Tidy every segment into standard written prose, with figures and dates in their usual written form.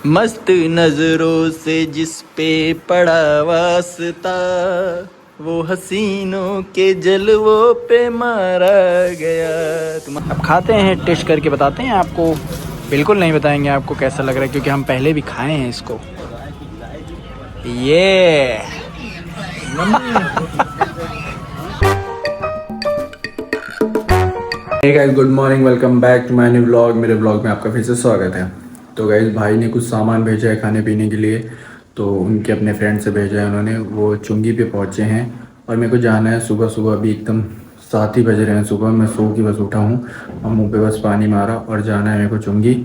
मस्त नजरों से जिस पे पड़ा वास्ता वो हसीनों के जलवों पे मारा गया। तुम अब खाते हैं, टेस्ट करके बताते हैं आपको। बिल्कुल नहीं बताएंगे आपको कैसा लग रहा है, क्योंकि हम पहले भी खाए हैं इसको। ये hey guys, good morning, welcome back to my new vlog. मेरे व्लॉग में आपका फिर से स्वागत है। तो गाइस, भाई ने कुछ सामान भेजा है खाने पीने के लिए, तो उनके अपने फ्रेंड से भेजा है उन्होंने। वो चुंगी पे पहुंचे हैं और मेरे को जाना है सुबह सुबह। अभी एकदम 7 ही बज रहे हैं सुबह। मैं सो की बस उठा हूँ और मुँह पे बस पानी मारा और जाना है मेरे को चुंगी।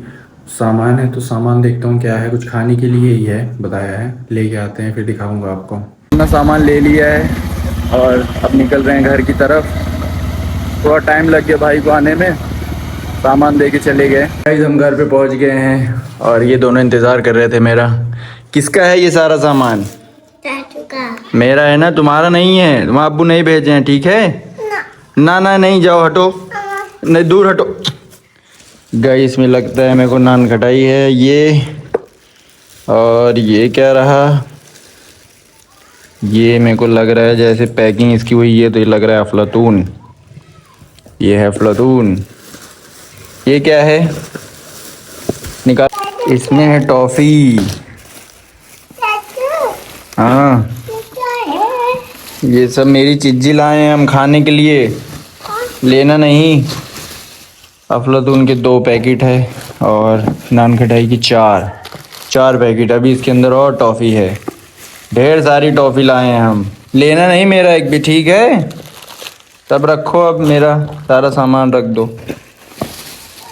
सामान है तो सामान देखता हूँ क्या है। कुछ खाने के लिए ही है, बताया है, लेके आते हैं फिर दिखाऊँगा आपको। अपना सामान ले लिया है और अब निकल रहे हैं घर की तरफ। थोड़ा टाइम लग गया भाई को आने में, सामान दे के चले गए। गाइस, हम घर पे पहुंच गए हैं और ये दोनों इंतज़ार कर रहे थे मेरा। किसका है ये सारा सामान? चाचू का। मेरा है ना, तुम्हारा नहीं है। तुम अब्बू नहीं भेजे हैं, ठीक है ना? ना नहीं, जाओ हटो, नहीं दूर हटो। गाइस, इसमें लगता है मेरे को नान खटाई है ये। और ये क्या रहा? ये मेरे को लग रहा है जैसे पैकिंग इसकी हुई है, तो ये लग रहा है अफलातून। ये है अफलातून। ये क्या है? निकाल। इसमें है टॉफी। हाँ, ये सब मेरी चीज़ी लाए हैं हम खाने के लिए, लेना नहीं। अफलातून के 2 पैकेट है और नान खटाई की 4 पैकेट। अभी इसके अंदर और टॉफ़ी है, ढेर सारी टॉफ़ी लाए हैं हम। लेना नहीं मेरा एक भी, ठीक है? तब रखो, अब मेरा सारा सामान रख दो।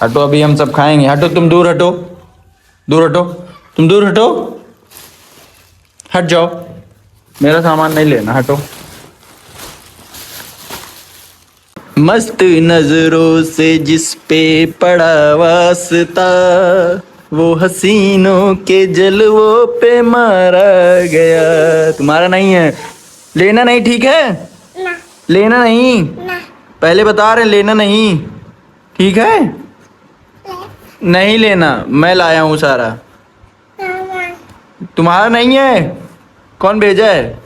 हटो, अभी हम सब खाएंगे। हटो, तुम दूर हटो, दूर हटो, तुम दूर हटो, हट जाओ। मेरा सामान नहीं लेना, हटो। मस्त नजरों से जिस पे पड़ा वास्ता वो हसीनों के जलवों पे मारा गया। तुम्हारा नहीं है, लेना नहीं, ठीक है? ना, लेना नहीं, ना, पहले बता रहे, लेना नहीं, ठीक है? नहीं लेना, मैं लाया हूँ सारा। तुम्हारा नहीं है? कौन भेजा है?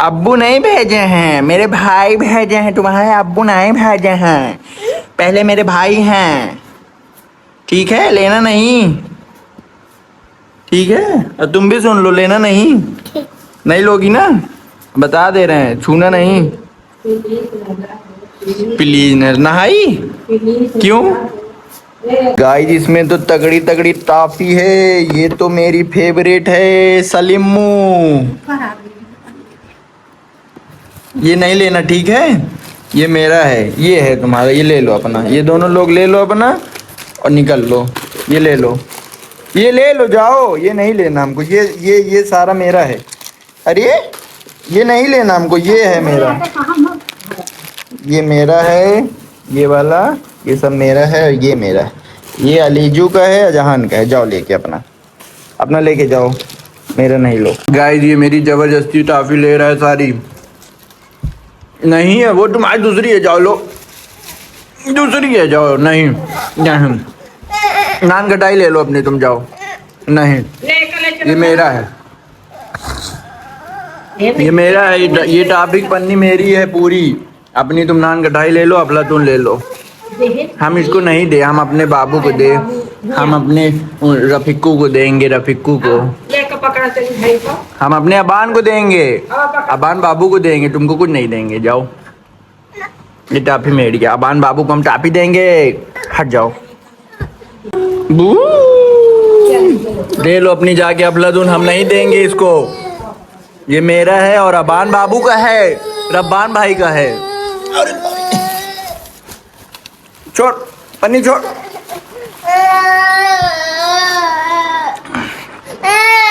अब्बू नहीं भेजे हैं, मेरे भाई भेजे हैं। तुम्हारे अब्बू नहीं भेजे हैं, पहले मेरे भाई हैं, ठीक है? लेना नहीं, ठीक है? और तुम भी सुन लो, लेना नहीं। नहीं लोगी ना? बता दे रहे हैं, छूना नहीं प्लीज। नहाई क्यों? गाइस, इसमें तो तगड़ी तगड़ी टॉफी है। ये तो मेरी फेवरेट है, सलीमू। ये नहीं लेना, ठीक है? ये मेरा है, ये है तुम्हारा। ये ले लो अपना, ये दोनों लोग ले लो अपना और निकल लो। ये ले लो, ये ले लो, जाओ। ये नहीं लेना हमको, ये सारा मेरा है। अरे ये नहीं लेना हमको, ये है मेरा, ये मेरा है, ये वाला, ये सब मेरा है। और ये मेरा है, ये अलीजू का है, जहान का है। जाओ लेके अपना अपना लेके जाओ, मेरा नहीं लो। गाइस, ये मेरी जबरदस्ती टॉफी ले रहा है सारी। नहीं है वो, तुम्हारी दूसरी है, जाओ लो, दूसरी है, जाओ। नहीं, नान खटाई ले लो अपनी, तुम जाओ। नहीं, ये मेरा है, ये मेरा है। ये टॉफी की पन्नी मेरी है पूरी। अपनी तुम नान खटाई ले लो, अफलातून ले लो। हम इसको नहीं दे, हम अपने बाबू को दे, हम अपने रफिक्कू को देंगे, रफिक्कू को। हम अपने अबान को देंगे, अबान बाबू को देंगे, तुमको कुछ नहीं देंगे, जाओ। ये टाफी मेरी है, अबान बाबू को हम टाफी देंगे। हट जाओ, दे लो अपनी जाके अफलातून, हम नहीं देंगे इसको। ये मेरा है और अबान बाबू का है, रब्बान भाई का है। छोड़ पन्नी, छोड़।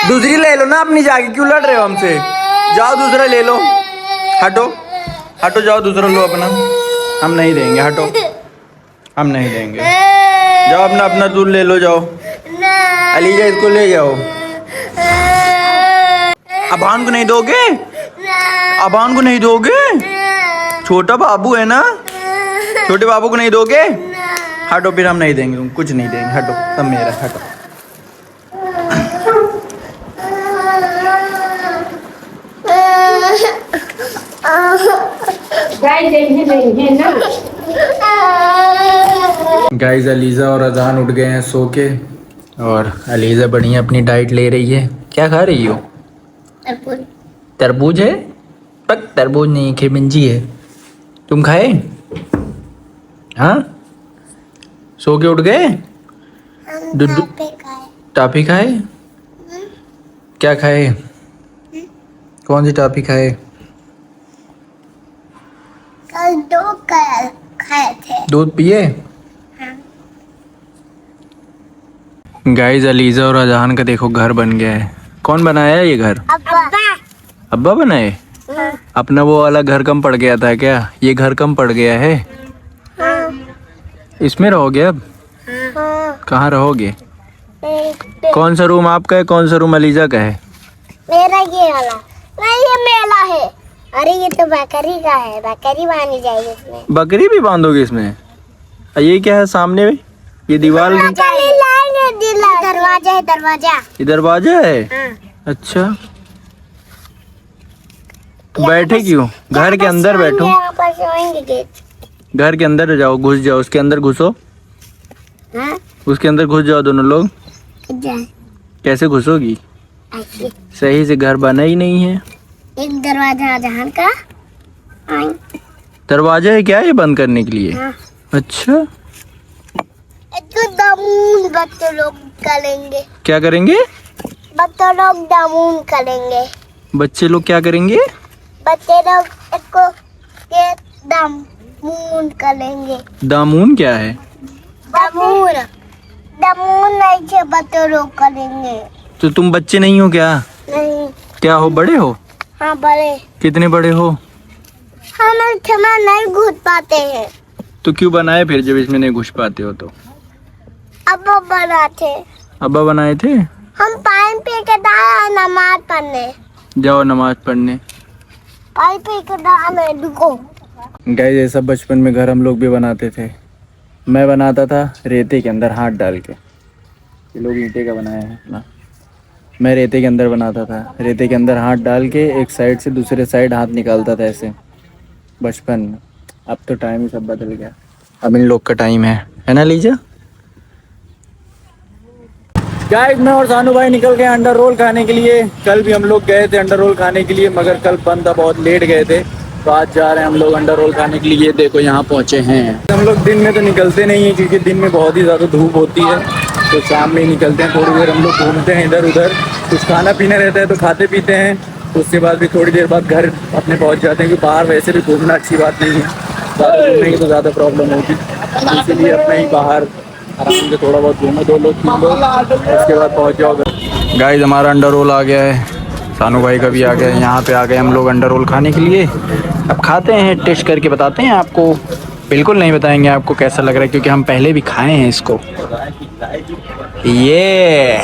दूसरी ले लो ना अपनी जाके, क्यों लड़ रहे हो हमसे? जाओ दूसरा ले लो। हटो हटो, जाओ दूसरा लो अपना। हम नहीं देंगे, हटो, हम नहीं देंगे। जाओ अपना अपना दूध ले लो, जाओ। अलीजा, इसको ले जाओ। अबान को नहीं दोगे? अबान को नहीं दोगे? छोटा बाबू है ना, छोटे बाबू को नहीं दोगे? हटो, फिर हम नहीं देंगे, कुछ नहीं देंगे, हटो, सब मेरा, हटो। गाइस अलीज़ा और अजान उठ गए हैं सो के, और अलीज़ा बढ़िया अपनी डाइट ले रही है। क्या खा रही हो? तरबूज। तरबूज है? पक तरबूज नहीं, खिरमिंजी है। तुम खाए? हाँ, सो के उठ गए? दुद्धू टॉफी खाए? क्या खाए? कौन सी टॉफी खाए? कल 2 खाए थे। दूध पिए? गाइस अलीज़ा और अजान का देखो घर बन गया है। कौन बनाया है ये घर? अब्बा। अब्बा बनाए? अपना वो वाला घर कम पड़ गया था क्या? ये घर कम पड़ गया है? इसमें रहोगे अब? कहाँ रहोगे? कौन सा रूम आपका है, कौन सा रूम अलीज़ा का है? मेरा ये वाला नहीं, ये मेला है। अरे ये तो बकरी का है, बकरी बांधी जाएगी इसमें। बकरी भी बांधोगे इसमें? ये क्या है सामने में? ये दीवार में? दरवाजा है, दरवाजा। ये दरवाजा है? अच्छा, तो बैठे क्यों? घर के अंदर बैठो। यहाँ पर सोएंगे गेट। घर के अंदर जाओ, घुस जाओ, उसके अंदर घुसो। हाँ? उसके अंदर घुस जाओ दोनों लोग। जाए। कैसे घुसोगी? ऐसे। सही से घर बना ही नहीं है। एक दरवाजा जहाँ का। हाँ। दरवाजा है क्या ये बंद करने के लिए? हाँ। अच्छा, तो दामून बच्चे लोग करेंगे। क्या करेंगे? बच्चे लोग दामून करेंगे। बच्चे लोग क्या करेंगे? बच्चे लोग इसको ये दामून करेंगे। दामून क्या है? दामून। दामून नहीं छे बच्चे लोग करेंगे। तो तुम बच्चे नहीं हो क्या? नहीं। क्या हो, बड़े हो? हाँ बड़े। कितने बड़े हो? हम इसमें नहीं घुस पाते हैं। तो क्यों बनाए फिर जब इसमें नहीं घुस पाते हो तो? अब बनाते। अब्बा बनाए थे? हम पानी पी के दाया नमाज पढ़ने। जाओ नमाज पढ़ने। पानी पी के दाया रुको। गाइस ये सब बचपन में घर हम लोग भी बनाते थे। मैं बनाता था रेते के अंदर हाथ डाल के। ये लोग ईंटे का बनाया है ना। मैं रेते के अंदर बनाता था, रेते के अंदर हाथ डाल के एक साइड से दूसरे साइड हाथ निकालता था ऐसे, बचपन में। अब तो टाइम ही सब बदल गया। अब इन लोग का टाइम है ना लीजा? गाइस मैं और सानू भाई निकल गए अंडर रोल खाने के लिए। कल भी हम लोग गए थे अंडर रोल खाने के लिए, मगर कल बंद था, बहुत लेट गए थे। तो आज जा रहे हैं हम लोग अंडर रोल खाने के लिए। देखो यहाँ पहुँचे हैं हम लोग। दिन में तो निकलते नहीं हैं क्योंकि दिन में बहुत ही ज़्यादा धूप होती है, तो शाम में ही निकलते हैं। थोड़ी देर हम लोग घूमते हैं इधर उधर, कुछ खाना पीना रहता है तो खाते पीते हैं। उसके बाद भी थोड़ी देर बाद घर अपने पहुँच जाते हैं, क्योंकि बाहर वैसे भी घूमना अच्छी बात नहीं है। ज़्यादा घूमने की तो ज़्यादा प्रॉब्लम होगी, इसीलिए अपने ही बाहर आराम से थोड़ा बहुत घूमो, 2 लोग 3 लोग, उसके बाद पहुँच जाओ घर। गाइस हमारा अंडर रोल आ गया है, सानू भाई का भी आ गया है। यहाँ पे आ गए हम लोग अंडर रोल खाने के लिए। अब खाते हैं, टेस्ट करके बताते हैं आपको। बिल्कुल नहीं बताएंगे आपको कैसा लग रहा है, क्योंकि हम पहले भी खाए हैं इसको। ये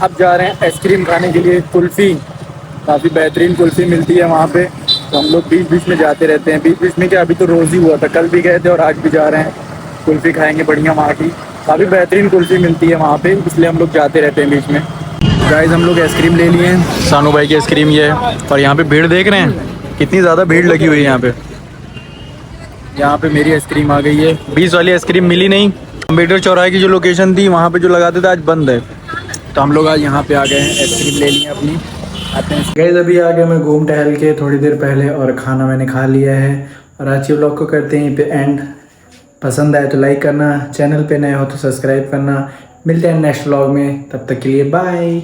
अब जा रहे हैं आइसक्रीम खाने के लिए। कुल्फ़ी, काफ़ी बेहतरीन कुल्फ़ी मिलती है वहाँ पे, तो हम लोग बीच बीच में जाते रहते हैं। बीच बीच में क्या, अभी तो रोज़ ही हुआ था, कल भी गए थे और आज भी जा रहे हैं। कुल्फ़ी खाएंगे बढ़िया, वहाँ की काफ़ी बेहतरीन कुल्फ़ी मिलती है वहाँ पे, इसलिए हम लोग जाते रहते हैं बीच में। गाइस हम लोग आइसक्रीम ले लिए हैं, सानू भाई की आइसक्रीम ये है। और यहाँ पे भीड़ देख रहे हैं, कितनी ज़्यादा भीड़ लगी हुई है यहाँ पे। यहाँ पे मेरी आइसक्रीम आ गई है। 20 वाली आइसक्रीम मिली नहीं। अम्बेडकर चौराहे की जो लोकेशन थी वहाँ पे जो लगाते थे आज बंद है, तो हम लोग आज यहाँ पे आ गए हैं, आइसक्रीम ले लिए अपनी। आते हैं गाइस, अभी आ गया मैं घूम टहल के थोड़ी देर पहले, और खाना मैंने खा लिया है। और आज के व्लॉग को करते हैं यहीं पे एंड। पसंद आए तो लाइक करना, चैनल पे नए हो तो सब्सक्राइब करना। मिलते हैं नेक्स्ट व्लॉग में, तब तक के लिए बाय।